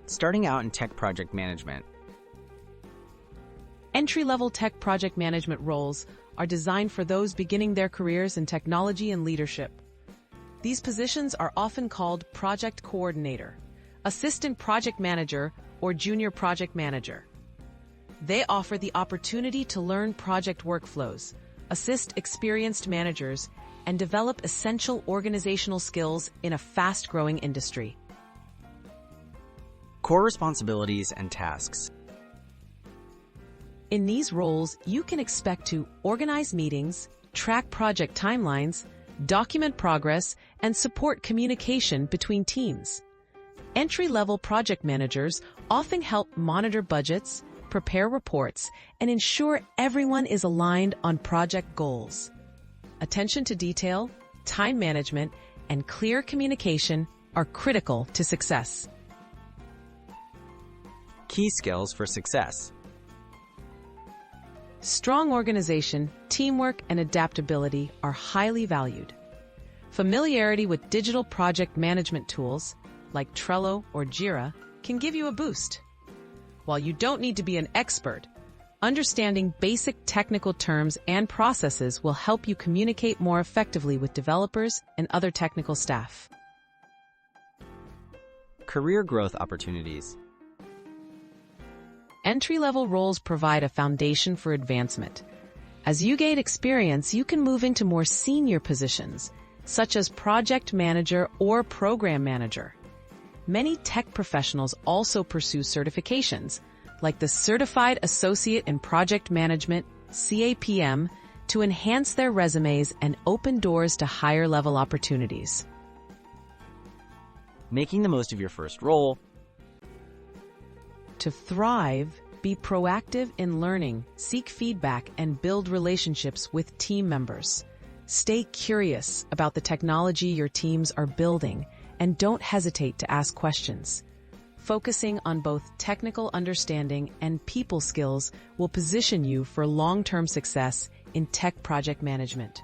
Starting out in tech project management. Entry-level tech project management roles are designed for those beginning their careers in technology and leadership. These positions are often called project coordinator, assistant project manager, or junior project manager. They offer the opportunity to learn project workflows, assist experienced managers, and develop essential organizational skills in a fast-growing industry. Core responsibilities and tasks. In these roles, you can expect to organize meetings, track project timelines, document progress, and support communication between teams. Entry-level project managers often help monitor budgets, prepare reports, and ensure everyone is aligned on project goals. Attention to detail, time management, and clear communication are critical to success. Key skills for success. Strong organization, teamwork, and adaptability are highly valued. Familiarity with digital project management tools, like Trello or Jira, can give you a boost. While you don't need to be an expert, understanding basic technical terms and processes will help you communicate more effectively with developers and other technical staff. Career growth opportunities. Entry-level roles provide a foundation for advancement. As you gain experience, you can move into more senior positions, such as project manager or program manager. Many tech professionals also pursue certifications, like the Certified Associate in Project Management, CAPM, to enhance their resumes and open doors to higher-level opportunities. Making the most of your first role. To thrive, be proactive in learning, seek feedback, and build relationships with team members. Stay curious about the technology your teams are building, and don't hesitate to ask questions. Focusing on both technical understanding and people skills will position you for long-term success in tech project management.